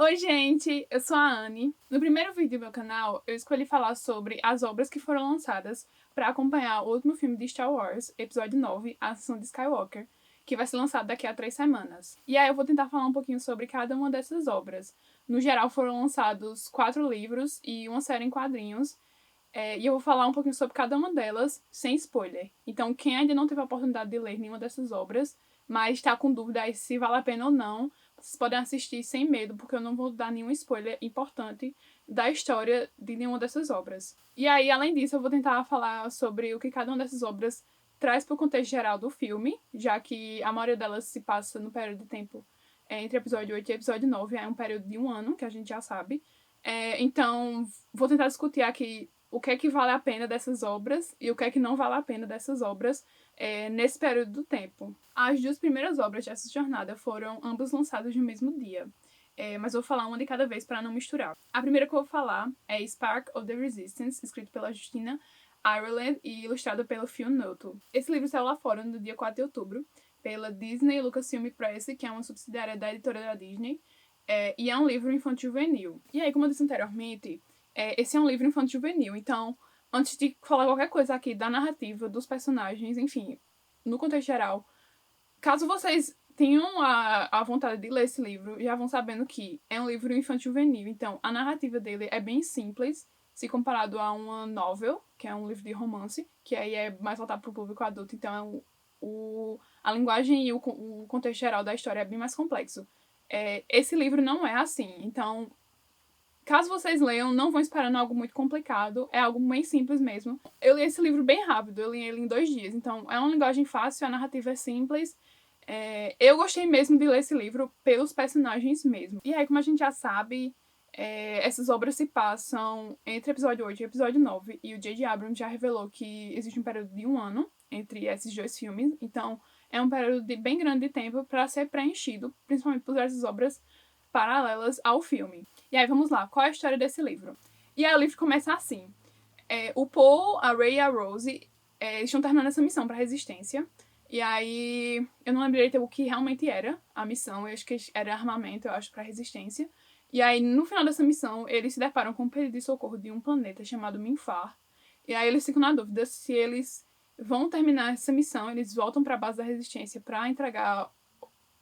Oi, gente! Eu sou a Anne. No primeiro vídeo do meu canal, eu escolhi falar sobre as obras que foram lançadas para acompanhar o último filme de Star Wars, episódio 9, A Ascensão de Skywalker, que vai ser lançado daqui a 3 semanas. E aí eu vou tentar falar um pouquinho sobre cada uma dessas obras. No geral, foram lançados 4 livros e uma série em quadrinhos, e eu vou falar um pouquinho sobre cada uma delas, sem spoiler. Então, quem ainda não teve a oportunidade de ler nenhuma dessas obras, mas está com dúvida aí se vale a pena ou não, vocês podem assistir sem medo, porque eu não vou dar nenhum spoiler importante da história de nenhuma dessas obras. E aí, além disso, eu vou tentar falar sobre o que cada uma dessas obras traz para o contexto geral do filme, já que a maioria delas se passa no período de tempo entre episódio 8 e episódio 9, é um período de um ano, que a gente já sabe. Então, vou tentar discutir aqui o que é que vale a pena dessas obras e o que é que não vale a pena dessas obras nesse período do tempo. As 2 primeiras obras dessa jornada foram ambas lançadas no mesmo dia, mas vou falar uma de cada vez para não misturar. A primeira que eu vou falar é Spark of the Resistance, escrito pela Justina Ireland e ilustrado pelo Phil Noto. Esse livro saiu lá fora no dia 4 de outubro, pela Disney Lucasfilm Press, que é uma subsidiária da editora da Disney, e é um livro infanto-juvenil. E aí, como eu disse anteriormente, esse é um livro infanto-juvenil, então, antes de falar qualquer coisa aqui da narrativa, dos personagens, enfim, no contexto geral, caso vocês tenham a vontade de ler esse livro, já vão sabendo que é um livro infanto-juvenil, então a narrativa dele é bem simples, se comparado a uma novel, que é um livro de romance, que aí é mais voltado para o público adulto, então a linguagem e o contexto geral da história é bem mais complexo. Esse livro não é assim, então caso vocês leiam, não vão esperando algo muito complicado, é algo bem simples mesmo. Eu li esse livro bem rápido, eu li ele em 2 dias, então é uma linguagem fácil, a narrativa é simples. Eu gostei mesmo de ler esse livro pelos personagens mesmo. E aí, como a gente já sabe, essas obras se passam entre episódio 8 e episódio 9, e o J.J. Abrams já revelou que existe um período de 1 ano entre esses 2 filmes, então é um período bem grande de tempo para ser preenchido, principalmente por essas obras paralelas ao filme. E aí, vamos lá, qual é a história desse livro? E aí o livro começa assim. O Paul, a Rey e a Rose estão terminando essa missão para a Resistência. E aí, eu não lembrei o que realmente era a missão, eu acho que era armamento, eu acho, para a Resistência. E aí, no final dessa missão, eles se deparam com um pedido de socorro de um planeta chamado Minfar. E aí, eles ficam na dúvida se eles vão terminar essa missão, eles voltam para a base da Resistência para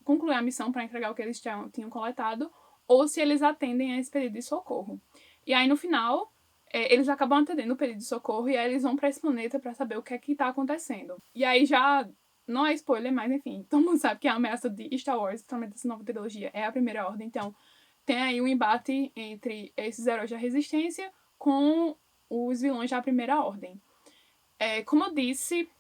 concluir a missão, para entregar o que eles tinham coletado, ou se eles atendem a esse pedido de socorro. E aí, no final, eles acabam atendendo o pedido de socorro e aí eles vão para esse planeta para saber o que é que tá acontecendo. E aí já não é spoiler, mas enfim, todo mundo sabe que a ameaça de Star Wars, principalmente dessa nova trilogia, é a Primeira Ordem. Então, tem aí um embate entre esses heróis da Resistência com os vilões da Primeira Ordem. Como eu disse,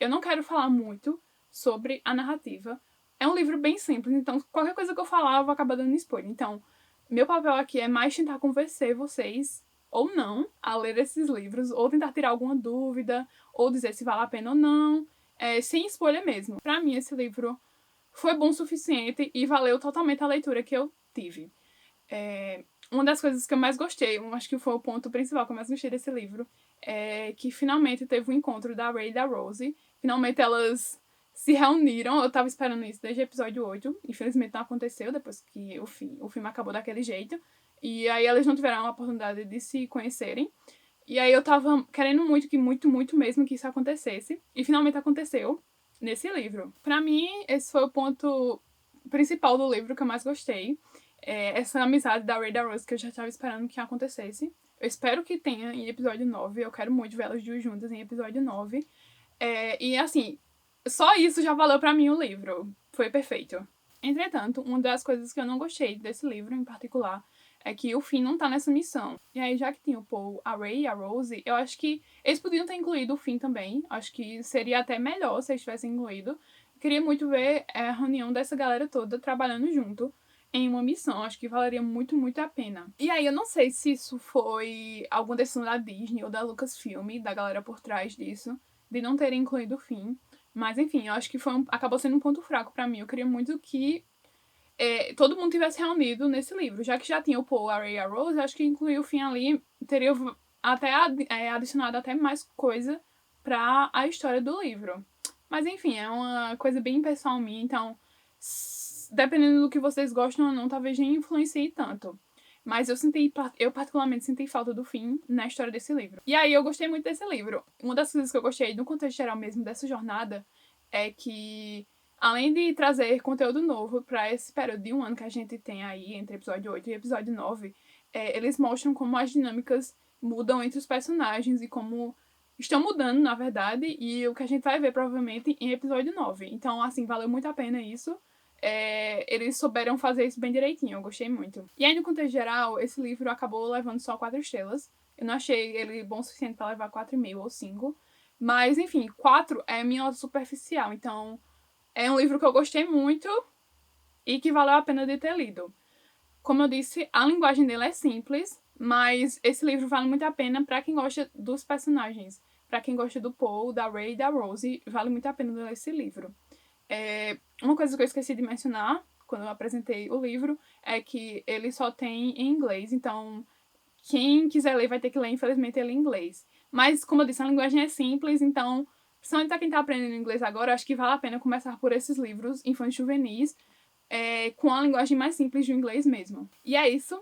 eu não quero falar muito sobre a narrativa. É um livro bem simples, então qualquer coisa que eu falar eu vou acabar dando spoiler. Então, meu papel aqui é mais tentar convencer vocês, ou não, a ler esses livros, ou tentar tirar alguma dúvida, ou dizer se vale a pena ou não, sem spoiler mesmo. Pra mim, esse livro foi bom o suficiente e valeu totalmente a leitura que eu tive. Uma das coisas que eu mais gostei, eu acho que foi o ponto principal que eu mais gostei desse livro, é que finalmente teve o encontro da Rey e da Rose. Finalmente elas se reuniram. Eu tava esperando isso desde o episódio 8. Infelizmente não aconteceu depois que o filme acabou daquele jeito. E aí elas não tiveram a oportunidade de se conhecerem. E aí eu tava querendo muito mesmo que isso acontecesse. E finalmente aconteceu nesse livro. Pra mim, esse foi o ponto principal do livro que eu mais gostei. Essa amizade da Rey e da Rose que eu já tava esperando que acontecesse. Eu espero que tenha em episódio 9. Eu quero muito ver elas duas juntas em episódio 9. E assim, só isso já valeu pra mim o livro. Foi perfeito. Entretanto, uma das coisas que eu não gostei desse livro em particular é que o Finn não tá nessa missão. E aí, já que tinha o Paul, a Rey e a Rose, eu acho que eles podiam ter incluído o Finn também. Acho que seria até melhor se eles tivessem incluído. Eu queria muito ver a reunião dessa galera toda trabalhando junto em uma missão. Acho que valeria muito a pena. E aí, eu não sei se isso foi alguma decisão da Disney ou da Lucasfilm, da galera por trás disso, de não terem incluído o Finn. Mas, enfim, eu acho que acabou sendo um ponto fraco pra mim. Eu queria muito que todo mundo tivesse reunido nesse livro. Já que já tinha o Paul, a Rey e a Rose, eu acho que incluir o Finn ali teria até adicionado até mais coisa pra a história do livro. Mas, enfim, é uma coisa bem pessoal minha, então Talvez, dependendo do que vocês gostam ou não, talvez nem influencie tanto. Mas eu particularmente senti falta do fim na história desse livro. E aí eu gostei muito desse livro. Uma das coisas que eu gostei, no contexto geral mesmo dessa jornada, é que, além de trazer conteúdo novo para esse período de um ano que a gente tem aí, entre episódio 8 e episódio 9, eles mostram como as dinâmicas mudam entre os personagens e como estão mudando, na verdade, e o que a gente vai ver provavelmente em episódio 9. Então, assim, valeu muito a pena isso. Eles souberam fazer isso bem direitinho, eu gostei muito. E aí, no contexto geral, esse livro acabou levando só 4 estrelas. Eu não achei ele bom o suficiente para levar 4,5 ou 5. Mas, enfim, 4 é minha nota superficial. Então, é um livro que eu gostei muito e que valeu a pena de ter lido. Como eu disse, a linguagem dele é simples, mas esse livro vale muito a pena para quem gosta dos personagens. Para quem gosta do Paul, da Ray e da Rosie, vale muito a pena ler esse livro. Uma coisa que eu esqueci de mencionar quando eu apresentei o livro é que ele só tem em inglês, então quem quiser ler vai ter que ler, infelizmente, ele em inglês. Mas, como eu disse, a linguagem é simples, então, principalmente para quem está aprendendo inglês agora, acho que vale a pena começar por esses livros infantis juvenis, com a linguagem mais simples do inglês mesmo. E é isso.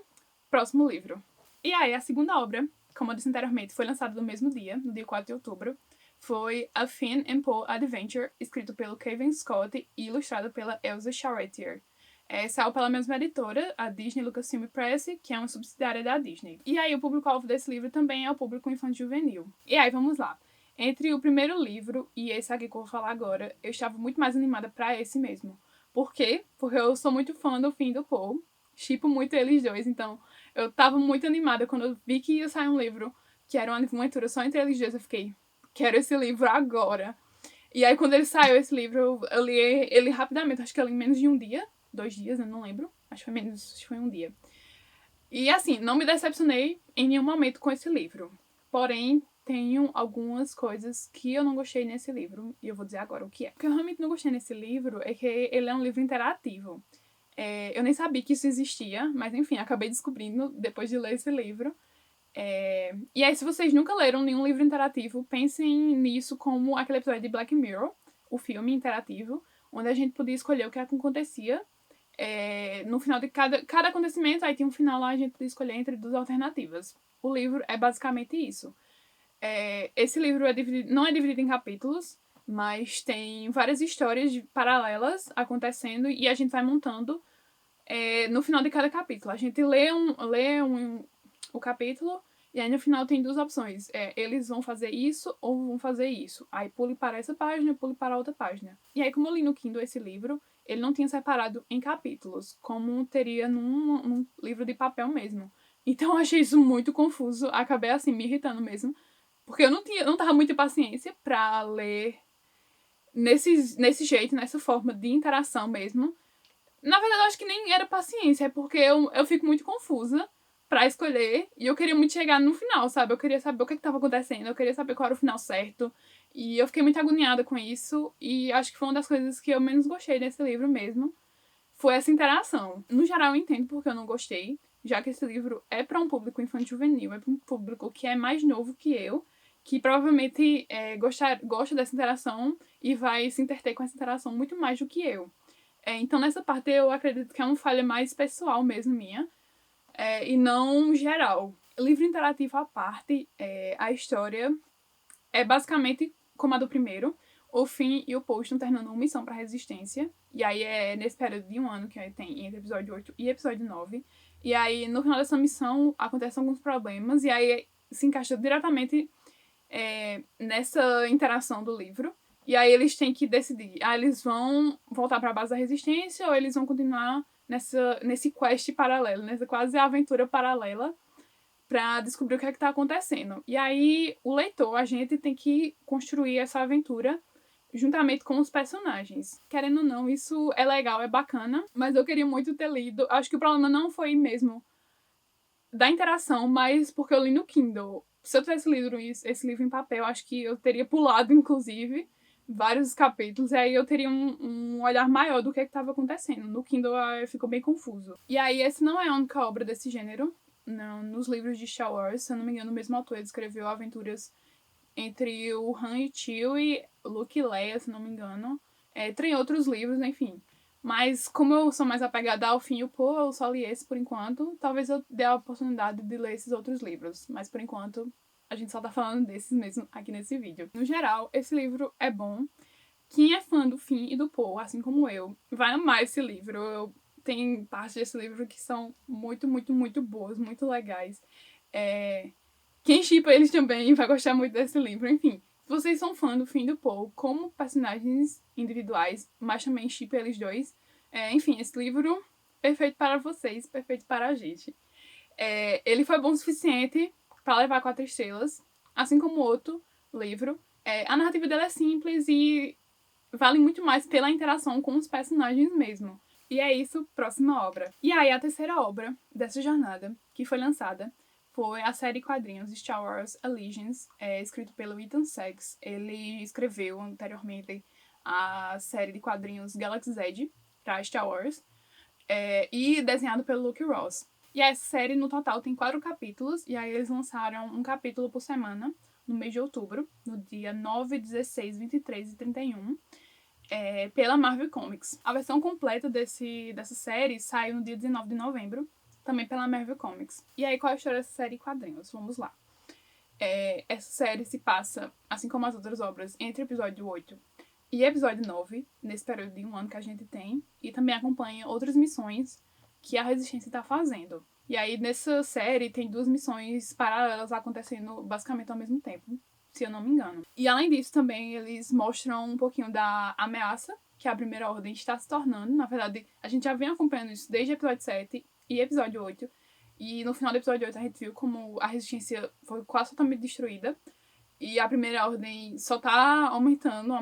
Próximo livro. E aí, a segunda obra, como eu disse anteriormente, foi lançada no mesmo dia, no dia 4 de outubro, foi A Finn and Paul Adventure, escrito pelo Kevin Scott e ilustrado pela Elsa Charretier. Saiu pela mesma editora, a Disney Lucasfilm Press, que é uma subsidiária da Disney. E aí, o público-alvo desse livro também é o público infantil juvenil. E aí, vamos lá. Entre o primeiro livro e esse aqui que eu vou falar agora, eu estava muito mais animada para esse mesmo. Por quê? Porque eu sou muito fã do Finn e do Paul. Shippo muito eles dois, então eu tava muito animada quando eu vi que ia sair um livro que era uma aventura só entre eles dois. Eu fiquei, quero esse livro agora. E aí, quando ele saiu, esse livro, eu li ele rapidamente. Acho que eu li em menos de um dia. 2 dias, eu não lembro. Acho que foi um dia. E assim, não me decepcionei em nenhum momento com esse livro. Porém, tenho algumas coisas que eu não gostei nesse livro. E eu vou dizer agora o que é. O que eu realmente não gostei nesse livro é que ele é um livro interativo. Eu nem sabia que isso existia, mas enfim, acabei descobrindo depois de ler esse livro. E aí, se vocês nunca leram nenhum livro interativo, pensem nisso como aquele episódio de Black Mirror, o filme interativo, onde a gente podia escolher o que acontecia. No final de cada acontecimento, aí tinha um final lá, a gente podia escolher entre duas alternativas. O livro é basicamente isso. Esse livro não é dividido em capítulos, mas tem várias histórias paralelas acontecendo e a gente vai montando no final de cada capítulo. A gente lê o capítulo e aí no final tem duas opções. Eles vão fazer isso ou vão fazer isso. Aí pule para essa página, pule para outra página. E aí, como eu li no Kindle esse livro, ele não tinha separado em capítulos, como teria num livro de papel mesmo. Então eu achei isso muito confuso. Acabei assim me irritando mesmo. Porque eu não tava muita paciência pra ler nesse jeito, nessa forma de interação mesmo. Na verdade, eu acho que nem era paciência, é porque eu fico muito confusa pra escolher e eu queria muito chegar no final, sabe? Eu queria saber o que tava acontecendo, eu queria saber qual era o final certo. E eu fiquei muito agoniada com isso e acho que foi uma das coisas que eu menos gostei desse livro mesmo. Foi essa interação. No geral, eu entendo porque eu não gostei, já que esse livro é para um público infantil juvenil, é para um público que é mais novo que eu, que provavelmente gosta dessa interação e vai se interter com essa interação muito mais do que eu. Então, nessa parte, eu acredito que é uma falha mais pessoal mesmo minha, e não geral. Livro interativo à parte, a história é basicamente como a do primeiro. O Finn e o Paul estão terminando uma missão para a Resistência. E aí é nesse período de um ano que tem entre episódio 8 e episódio 9. E aí, no final dessa missão, acontecem alguns problemas. E aí se encaixa diretamente nessa interação do livro. E aí eles têm que decidir. Eles vão voltar para a base da Resistência ou eles vão continuar nesse quest paralelo, nessa quase aventura paralela, para descobrir o que é que tá acontecendo. E aí, o leitor, a gente tem que construir essa aventura juntamente com os personagens. Querendo ou não, isso é legal, é bacana, mas eu queria muito ter lido. Acho que o problema não foi mesmo da interação, mas porque eu li no Kindle. Se eu tivesse lido esse livro em papel, acho que eu teria pulado, inclusive, vários capítulos, e aí eu teria um olhar maior do que estava acontecendo. No Kindle ficou bem confuso. E aí, esse não é a única obra desse gênero. Não, nos livros de Star Wars, se eu não me engano, o mesmo autor escreveu aventuras entre o Han e Chewie, Luke e Leia, se não me engano. Tem outros livros, enfim. Mas como eu sou mais apegada ao Finn e o Poe, eu só li esse por enquanto. Talvez eu dê a oportunidade de ler esses outros livros. Mas por enquanto, a gente só tá falando desses mesmo aqui nesse vídeo. No geral, esse livro é bom. Quem é fã do Finn e do Poe, assim como eu, vai amar esse livro. Tem partes desse livro que são muito, muito, muito boas, muito legais. Quem shippa eles também vai gostar muito desse livro. Enfim, se vocês são fã do Finn e do Poe como personagens individuais, mas também shippa eles dois, enfim, esse livro perfeito para vocês, perfeito para a gente. Ele foi bom o suficiente para levar 4 estrelas, assim como o outro livro. A narrativa dele é simples e vale muito mais pela interação com os personagens mesmo. E é isso, próxima obra. E aí, a terceira obra dessa jornada, que foi lançada, foi a série quadrinhos Star Wars Allegiance, escrito pelo Ethan Sacks. Ele escreveu anteriormente a série de quadrinhos Galaxy's Edge, para Star Wars, e desenhado pelo Luke Ross. E essa série, no total, tem 4 capítulos, e aí eles lançaram um capítulo por semana, no mês de outubro, no dia 9, 16, 23 e 31, pela Marvel Comics. A versão completa dessa série saiu no dia 19 de novembro, também pela Marvel Comics. E aí, qual é a história dessa série em quadrinhos? Vamos lá. Essa série se passa, assim como as outras obras, entre o episódio 8 e episódio 9, nesse período de um ano que a gente tem, e também acompanha outras missões que a Resistência está fazendo. E aí, nessa série, tem 2 missões paralelas acontecendo basicamente ao mesmo tempo, se eu não me engano. E além disso, também eles mostram um pouquinho da ameaça que a Primeira Ordem está se tornando. Na verdade, a gente já vem acompanhando isso desde o episódio 7 e episódio 8. E no final do episódio 8 a gente viu como a Resistência foi quase totalmente destruída. E a Primeira Ordem só tá aumentando.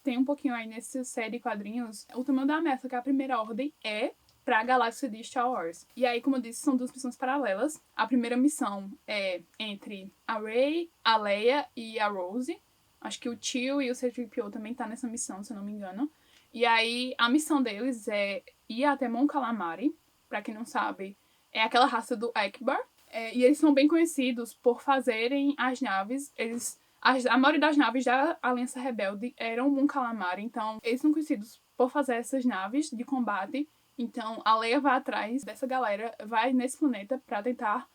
Tem um pouquinho aí nessa série de quadrinhos o tamanho da ameaça que a Primeira Ordem pra galáxia de Star Wars. E aí, como eu disse, são 2 missões paralelas. A primeira missão é entre a Rey, a Leia e a Rose. Acho que o Tio e o C-3PO também tá nessa missão, se eu não me engano. E aí, a missão deles é ir até Mon Calamari. Pra quem não sabe, é aquela raça do Akbar. E eles são bem conhecidos por fazerem as naves. A maioria das naves da Aliança Rebelde eram Mon Calamari. Então, eles são conhecidos por fazer essas naves de combate. Então, a Leia vai atrás dessa galera, vai nesse planeta pra tentar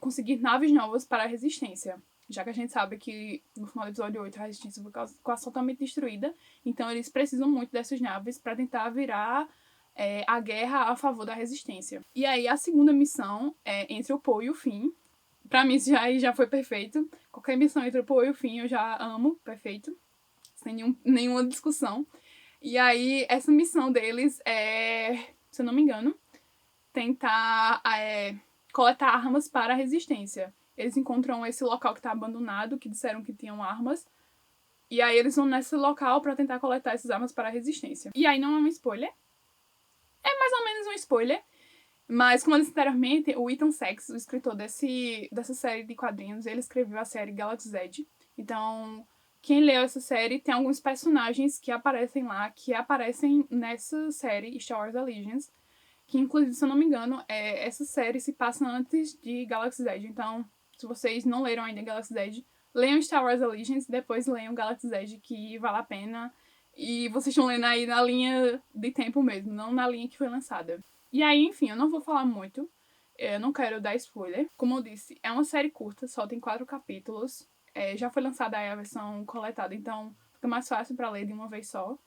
conseguir naves novas para a Resistência. Já que a gente sabe que no final do episódio 8 a Resistência foi quase totalmente destruída. Então, eles precisam muito dessas naves pra tentar virar a guerra a favor da Resistência. E aí, a segunda missão é entre o Poe e o Finn. Pra mim, isso já foi perfeito. Qualquer missão entre o Poe e o Finn eu já amo, perfeito. Sem nenhuma discussão. E aí, essa missão deles se eu não me engano, tentar coletar armas para a Resistência. Eles encontram esse local que está abandonado, que disseram que tinham armas. E aí, eles vão nesse local para tentar coletar essas armas para a Resistência. E aí, não é um spoiler. É mais ou menos um spoiler. Mas, como eu disse anteriormente, o Ethan Sacks, o escritor dessa série de quadrinhos, ele escreveu a série Galaxy's Edge. Então, quem leu essa série tem alguns personagens que aparecem lá, que aparecem nessa série Star Wars Allegiance, que inclusive, se eu não me engano, essa série se passa antes de Galaxy's Edge. Então, se vocês não leram ainda Galaxy's Edge, leiam Star Wars Allegiance, depois leiam Galaxy's Edge, que vale a pena. E vocês estão lendo aí na linha de tempo mesmo, não na linha que foi lançada. E aí, enfim, eu não vou falar muito, eu não quero dar spoiler. Como eu disse, é uma série curta, só tem 4 capítulos. Já foi lançada aí a versão coletada, então fica mais fácil pra ler de uma vez só.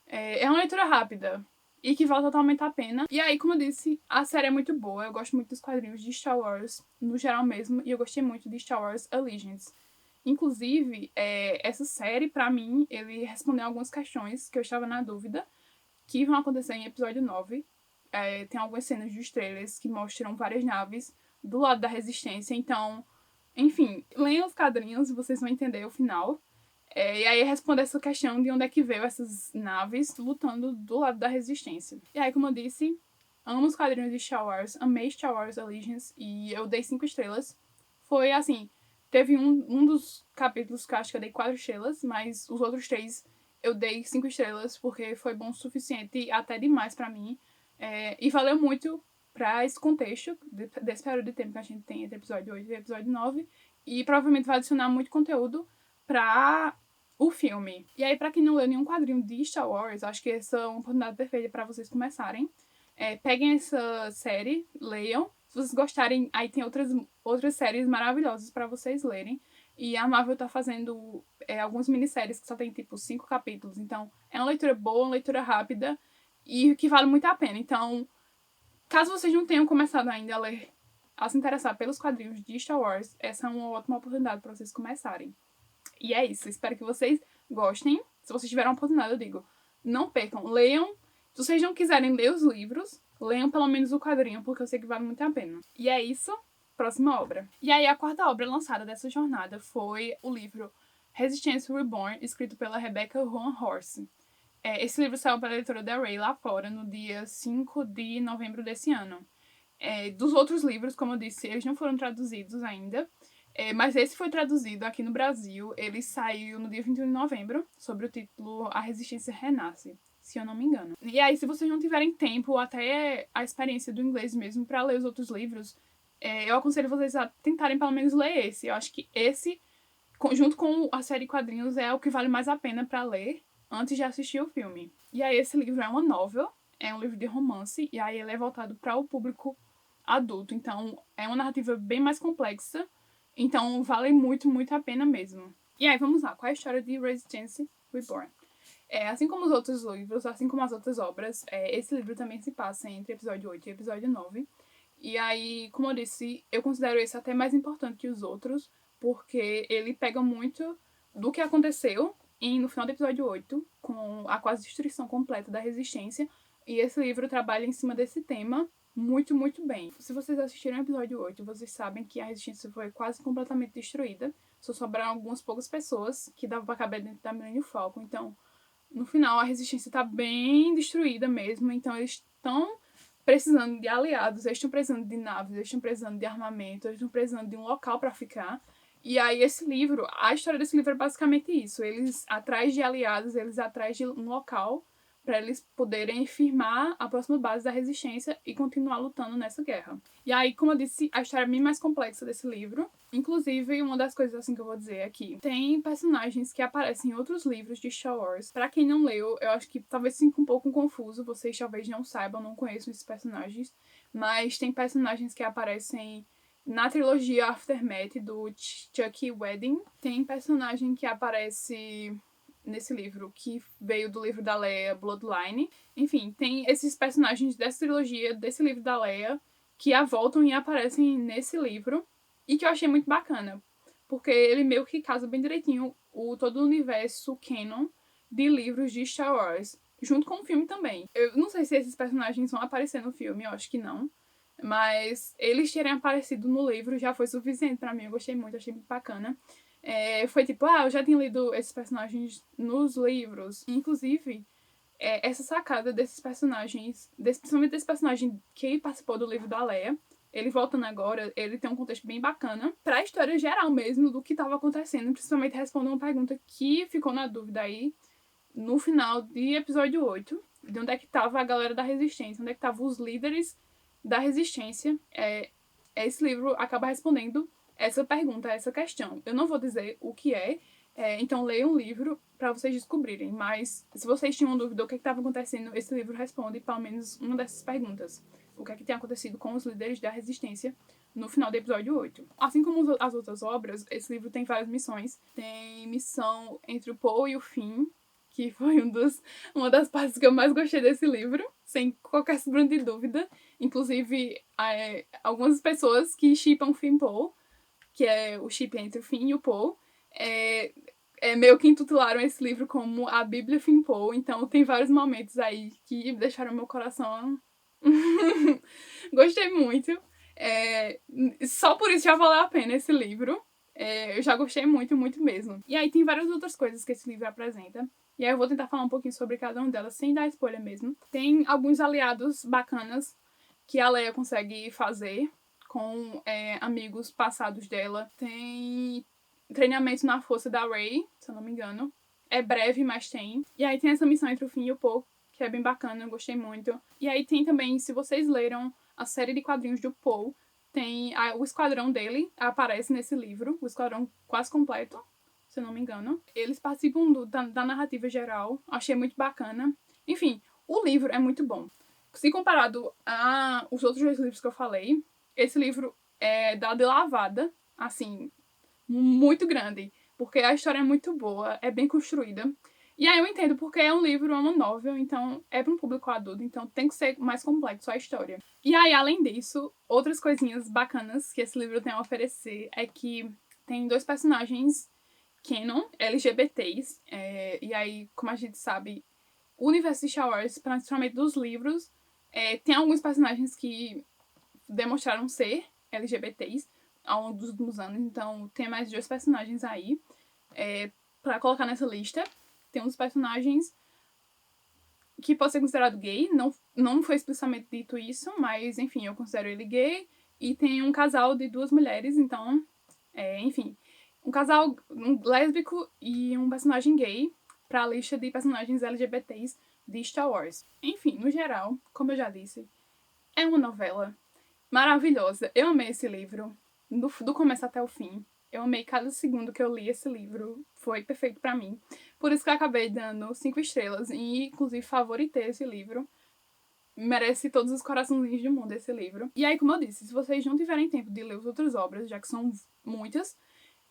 É uma leitura rápida e que vale totalmente a pena. E aí, como eu disse, a série é muito boa. Eu gosto muito dos quadrinhos de Star Wars, no geral mesmo, e eu gostei muito de Star Wars Allegiance. Inclusive, essa série, pra mim, ele respondeu algumas questões que eu estava na dúvida, que vão acontecer em episódio 9. Tem algumas cenas dos trailers que mostram várias naves do lado da Resistência, então, enfim, leiam os quadrinhos e vocês vão entender o final. E aí responde essa questão de onde é que veio essas naves lutando do lado da Resistência. E aí, como eu disse, amo os quadrinhos de Star Wars, amei Star Wars Allegiance e eu dei 5 estrelas. Foi assim, teve um dos capítulos que eu acho que eu dei 4 estrelas, mas os outros 3 eu dei 5 estrelas porque foi bom o suficiente, até demais pra mim. E valeu muito pra esse contexto desse período de tempo que a gente tem entre episódio 8 e episódio 9. E provavelmente vai adicionar muito conteúdo pra o filme. E aí, pra quem não leu nenhum quadrinho de Star Wars, acho que essa é uma oportunidade perfeita pra vocês começarem. Peguem essa série, leiam. Se vocês gostarem, aí tem outras séries maravilhosas pra vocês lerem. E a Marvel tá fazendo algumas minisséries que só tem, tipo, 5 capítulos. Então, é uma leitura boa, uma leitura rápida e que vale muito a pena. Então, caso vocês não tenham começado ainda a se interessar pelos quadrinhos de Star Wars, essa é uma ótima oportunidade pra vocês começarem. E é isso. Espero que vocês gostem. Se vocês tiverem a oportunidade, eu digo, não percam. Leiam. Se vocês não quiserem ler os livros, leiam pelo menos o quadrinho, porque eu sei que vale muito a pena. E é isso. Próxima obra. E aí, a quarta obra lançada dessa jornada foi o livro Resistance Reborn, escrito pela Rebecca Roan Horse. Esse livro saiu para a editora Del Rey lá fora, no dia 5 de novembro desse ano. Dos outros livros, como eu disse, eles não foram traduzidos ainda, mas esse foi traduzido aqui no Brasil. Ele saiu no dia 21 de novembro, sob o título A Resistência Renasce, se eu não me engano. E aí, se vocês não tiverem tempo, ou até a experiência do inglês mesmo, para ler os outros livros, eu aconselho vocês a tentarem pelo menos ler esse. Eu acho que esse, junto com a série de quadrinhos, é o que vale mais a pena para ler antes de assistir o filme. E aí, esse livro é uma novel, é um livro de romance, e aí ele é voltado para o público adulto. Então, é uma narrativa bem mais complexa. Então, vale muito, muito a pena mesmo. E aí, vamos lá. Qual é a história de Resistance Reborn? Assim como os outros livros, assim como as outras obras, esse livro também se passa entre episódio 8 e episódio 9. E aí, como eu disse, eu considero esse até mais importante que os outros, porque ele pega muito do que aconteceu no final do episódio 8, com a quase destruição completa da resistência. E esse livro trabalha em cima desse tema muito, muito bem. Se vocês assistiram o episódio 8, vocês sabem que a resistência foi quase completamente destruída. Só sobraram algumas poucas pessoas que davam pra caber dentro da Millennium Falcon. Então, no final, a resistência tá bem destruída mesmo. Então, eles estão precisando de aliados, eles estão precisando de naves, eles estão precisando de armamento, eles estão precisando de um local pra ficar. E aí, a história desse livro é basicamente isso. Eles atrás de aliados, eles atrás de um local para eles poderem firmar a próxima base da resistência e continuar lutando nessa guerra. E aí, como eu disse, a história é bem mais complexa desse livro. Inclusive, uma das coisas assim que eu vou dizer aqui, tem personagens que aparecem em outros livros de Star Wars. Pra quem não leu, eu acho que talvez fique um pouco confuso, vocês talvez não saibam, não conheçam esses personagens, mas tem personagens que aparecem na trilogia Aftermath do Chucky Wedding. Tem personagem que aparece nesse livro, que veio do livro da Leia, Bloodline. Enfim, tem esses personagens dessa trilogia, desse livro da Leia, que a voltam e aparecem nesse livro, e que eu achei muito bacana, porque ele meio que casa bem direitinho todo o universo canon de livros de Star Wars, junto com o filme também. Eu não sei se esses personagens vão aparecer no filme, eu acho que não, mas eles terem aparecido no livro já foi suficiente pra mim, eu gostei muito, achei muito bacana. Foi tipo, eu já tinha lido esses personagens nos livros. Inclusive, essa sacada desses personagens, principalmente desse personagem que participou do livro da Leia, ele voltando agora, ele tem um contexto bem bacana pra história geral mesmo do que estava acontecendo, principalmente respondendo uma pergunta que ficou na dúvida aí no final de episódio 8, de onde é que tava a galera da Resistência, onde é que estavam os líderes da Resistência. Esse livro acaba respondendo essa pergunta, essa questão. Eu não vou dizer o que então leiam um livro para vocês descobrirem, mas se vocês tinham dúvida do que estava acontecendo, esse livro responde pelo menos uma dessas perguntas. O que é que tem acontecido com os líderes da Resistência no final do episódio 8. Assim como as outras obras, esse livro tem várias missões. Tem missão entre o Poe e o Finn, que foi uma das partes que eu mais gostei desse livro, sem qualquer sombra de dúvida. Inclusive, algumas pessoas que shippam Finn Poe, que é o chip entre o Finn e o Poe, meio que intitularam esse livro como a Bíblia Finn Poe. Então tem vários momentos aí que deixaram meu coração gostei muito. Só por isso já valeu a pena esse livro. Eu já gostei muito, muito mesmo. E aí tem várias outras coisas que esse livro apresenta. E aí eu vou tentar falar um pouquinho sobre cada uma delas, sem dar spoiler mesmo. Tem alguns aliados bacanas que a Leia consegue fazer com amigos passados dela. Tem treinamento na força da Rey, se eu não me engano. É breve, mas tem. E aí tem essa missão entre o Finn e o Poe, que é bem bacana, eu gostei muito. E aí tem também, se vocês leram a série de quadrinhos do Poe, tem o esquadrão dele, aparece nesse livro, o esquadrão quase completo. se eu não me engano. Eles participam da narrativa geral. Achei muito bacana. Enfim, o livro é muito bom. Se comparado a os outros dois livros que eu falei, esse livro é dado de lavada, assim, muito grande. Porque a história é muito boa, é bem construída. E aí eu entendo porque é um livro, é uma novel, então é para um público adulto, então tem que ser mais complexo a história. E aí, além disso, outras coisinhas bacanas que esse livro tem a oferecer é que tem 2 personagens canon, LGBTs, e aí, como a gente sabe, o universo de Star Wars, principalmente dos livros, tem alguns personagens que demonstraram ser LGBTs ao longo dos últimos anos, então tem mais 2 personagens aí pra colocar nessa lista. Tem uns personagens que pode ser considerado gay, não foi explicitamente dito isso, mas enfim, eu considero ele gay. E tem um casal de 2 mulheres, então, enfim, um casal lésbico e um personagem gay pra lista de personagens LGBTs de Star Wars. Enfim, no geral, como eu já disse, é uma novela maravilhosa. Eu amei esse livro, do começo até o fim. Eu amei cada segundo que eu li esse livro. Foi perfeito pra mim. Por isso que eu acabei dando 5 estrelas. E, inclusive, favoritei esse livro. Merece todos os coraçãozinhos do mundo esse livro. E aí, como eu disse, se vocês não tiverem tempo de ler as outras obras, já que são muitas,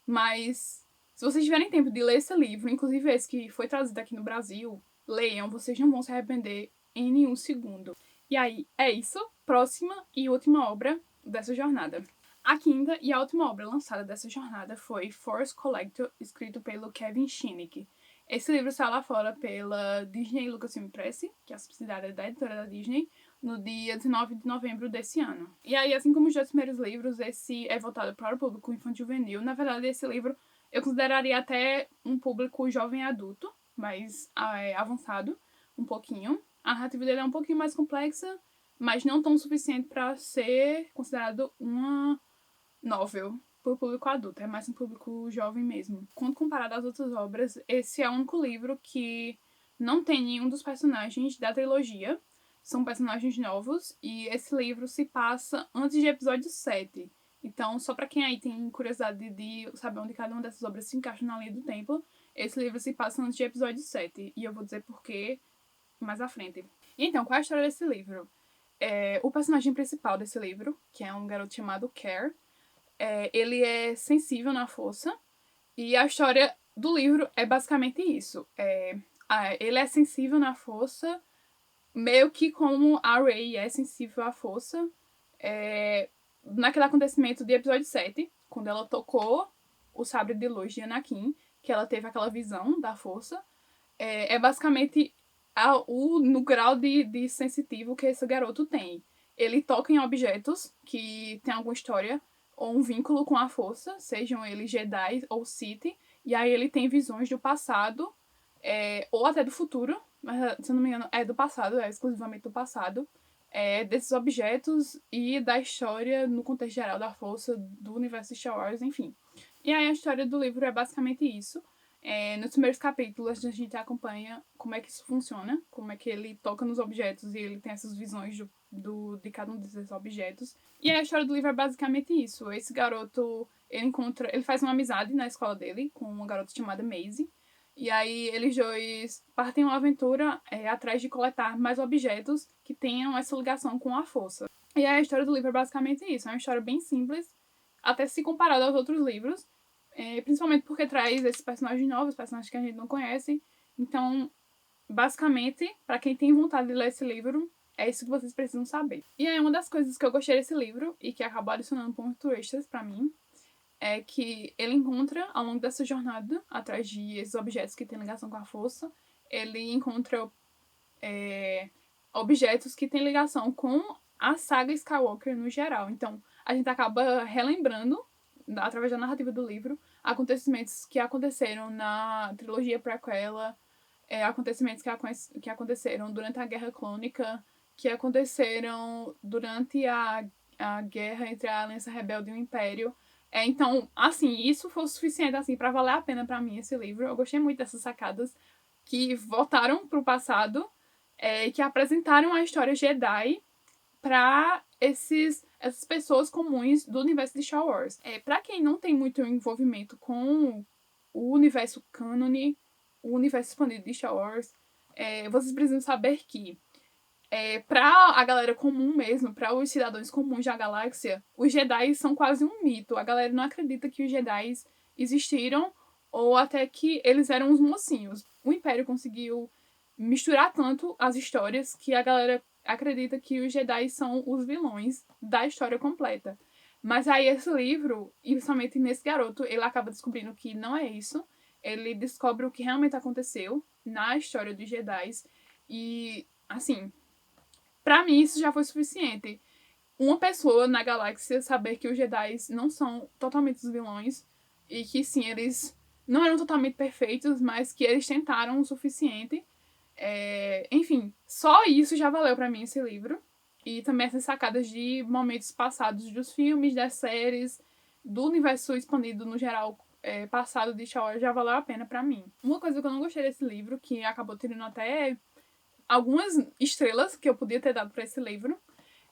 mas se vocês tiverem tempo de ler esse livro, inclusive esse que foi traduzido aqui no Brasil, leiam, vocês não vão se arrepender em nenhum segundo. E aí, é isso. Próxima e última obra dessa jornada. A quinta e a última obra lançada dessa jornada foi Force Collector, escrito pelo Kevin Shinick. Esse livro saiu lá fora pela Disney Lucasfilm Press, que é a subsidiária da editora da Disney, no dia 19 de novembro desse ano. E aí, assim como os 2 primeiros livros, esse é voltado para o público infanto-juvenil. Na verdade, esse livro eu consideraria até um público jovem adulto, mais avançado, um pouquinho. A narrativa dele é um pouquinho mais complexa, mas não tão suficiente para ser considerado uma novel para o público adulto, é mais um público jovem mesmo. Quando comparado às outras obras, esse é o único livro que não tem nenhum dos personagens da trilogia, são personagens novos, e esse livro se passa antes de episódio 7. Então, só para quem aí tem curiosidade de saber onde cada uma dessas obras se encaixa na linha do tempo, esse livro se passa antes de episódio 7, e eu vou dizer porquê mais à frente. E então, qual é a história desse livro? O personagem principal desse livro, que é um garoto chamado Care, ele é sensível na força, e a história do livro é basicamente isso. Ele é sensível na força, meio que como a Rey é sensível à força, naquele acontecimento de episódio 7, quando ela tocou o sabre de luz de Anakin, que ela teve aquela visão da força. Basicamente no grau de sensitivo que esse garoto tem. Ele toca em objetos que tem alguma história ou um vínculo com a força, sejam eles Jedi ou Sith, e aí ele tem visões do passado, ou até do futuro, mas se eu não me engano é do passado, é exclusivamente do passado, desses objetos e da história no contexto geral da força, do universo de Star Wars, enfim. E aí a história do livro é basicamente isso. Nos primeiros capítulos a gente acompanha como é que isso funciona, como é que ele toca nos objetos e ele tem essas visões de cada um desses objetos. E a história do livro é basicamente isso. Esse garoto, ele faz uma amizade na escola dele com uma garota chamada Maisie. E aí eles dois partem uma aventura atrás de coletar mais objetos que tenham essa ligação com a força. E aí a história do livro é basicamente isso. É uma história bem simples, até se comparado aos outros livros. Principalmente porque traz esses personagens novos, personagens que a gente não conhece. Então, basicamente, para quem tem vontade de ler esse livro, é isso que vocês precisam saber. E aí, uma das coisas que eu gostei desse livro, e que acabou adicionando pontos extras pra mim, é que ele encontra, ao longo dessa jornada, atrás de esses objetos que têm ligação com a força, ele encontra objetos que têm ligação com a saga Skywalker no geral. Então, a gente acaba relembrando, através da narrativa do livro, acontecimentos que aconteceram na trilogia prequela, acontecimentos que aconteceram durante a Guerra Clônica, que aconteceram durante a guerra entre a Aliança Rebelde e o Império. Então, assim, isso foi o suficiente assim, para valer a pena para mim esse livro. Eu gostei muito dessas sacadas que voltaram pro passado, que apresentaram a história Jedi para essas pessoas comuns do universo de Star Wars. Para quem não tem muito envolvimento com o universo cânone, o universo expandido de Star Wars, vocês precisam saber que pra a galera comum mesmo, pra os cidadãos comuns da galáxia, os Jedi são quase um mito. A galera não acredita que os Jedi existiram ou até que eles eram os mocinhos. O Império conseguiu misturar tanto as histórias que a galera acredita que os Jedi são os vilões da história completa. Mas aí esse livro, e principalmente nesse garoto, ele acaba descobrindo que não é isso. Ele descobre o que realmente aconteceu na história dos Jedi. E, assim, pra mim isso já foi suficiente. Uma pessoa na galáxia saber que os Jedi não são totalmente os vilões e que sim, eles não eram totalmente perfeitos, mas que eles tentaram o suficiente. Enfim, só isso já valeu pra mim esse livro. E também essas sacadas de momentos passados dos filmes, das séries, do universo expandido no geral passado de Star Wars já valeu a pena pra mim. Uma coisa que eu não gostei desse livro, que acabou tendo até algumas estrelas que eu podia ter dado pra esse livro,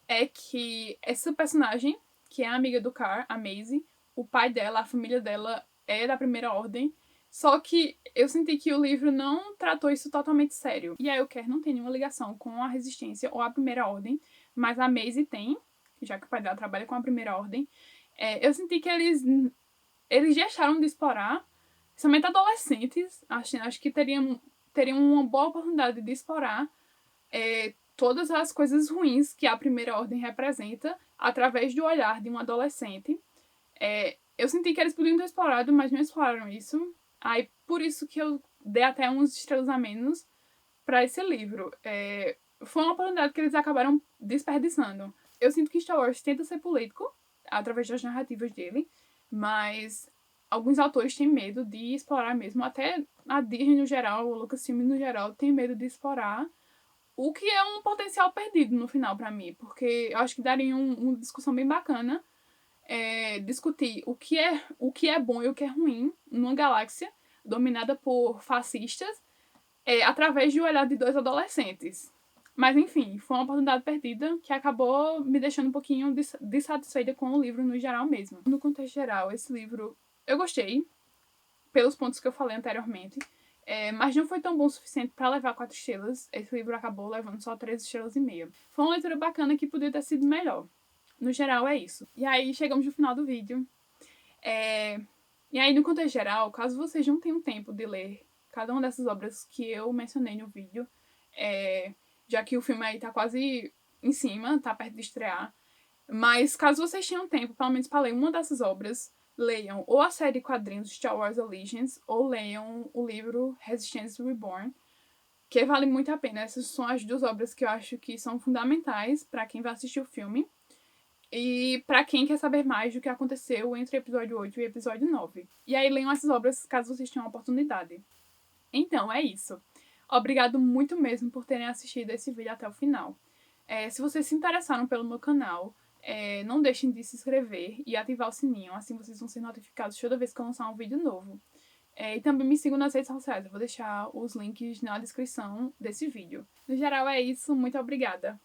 é que essa personagem, que é a amiga do Car, a Maisie, o pai dela, a família dela é da Primeira Ordem, só que eu senti que o livro não tratou isso totalmente sério. E aí o Car não tem nenhuma ligação com a Resistência ou a Primeira Ordem, mas a Maisie tem, já que o pai dela trabalha com a Primeira Ordem. Eu senti que eles deixaram de explorar, principalmente adolescentes, acho que teriam uma boa oportunidade de explorar todas as coisas ruins que a Primeira Ordem representa através do olhar de um adolescente. Eu senti que eles podiam ter explorado, mas não exploraram isso. Aí, por isso que eu dei até uns estrelas a menos pra esse livro. Foi uma oportunidade que eles acabaram desperdiçando. Eu sinto que Star Wars tenta ser político através das narrativas dele, mas alguns autores têm medo de explorar mesmo. Até a Disney no geral, o Lucasfilm no geral, tem medo de explorar, o que é um potencial perdido no final pra mim, porque eu acho que daria uma discussão bem bacana discutir o que é bom e o que é ruim numa galáxia dominada por fascistas através do olhar de dois adolescentes. Mas enfim, foi uma oportunidade perdida que acabou me deixando um pouquinho dissatisfeita com o livro no geral mesmo. No contexto geral, esse livro eu gostei, pelos pontos que eu falei anteriormente, mas não foi tão bom o suficiente para levar 4 estrelas. Esse livro acabou levando só 3 estrelas e meia. Foi uma leitura bacana que podia ter sido melhor. No geral, é isso. E aí, chegamos no final do vídeo. E aí, no contexto geral, caso vocês não tenham tempo de ler cada uma dessas obras que eu mencionei no vídeo, já que o filme aí tá quase em cima, tá perto de estrear, mas caso vocês tenham tempo, pelo menos para ler uma dessas obras, leiam ou a série de quadrinhos Star Wars Allegiance ou leiam o livro Resistance Reborn, que vale muito a pena. Essas são as 2 obras que eu acho que são fundamentais para quem vai assistir o filme e para quem quer saber mais do que aconteceu entre o episódio 8 e o episódio 9. E aí leiam essas obras caso vocês tenham a oportunidade. Então, é isso. Obrigado muito mesmo por terem assistido esse vídeo até o final. Se vocês se interessaram pelo meu canal, não deixem de se inscrever e ativar o sininho, assim vocês vão ser notificados toda vez que eu lançar um vídeo novo. E também me sigam nas redes sociais, eu vou deixar os links na descrição desse vídeo. No geral é isso, muito obrigada!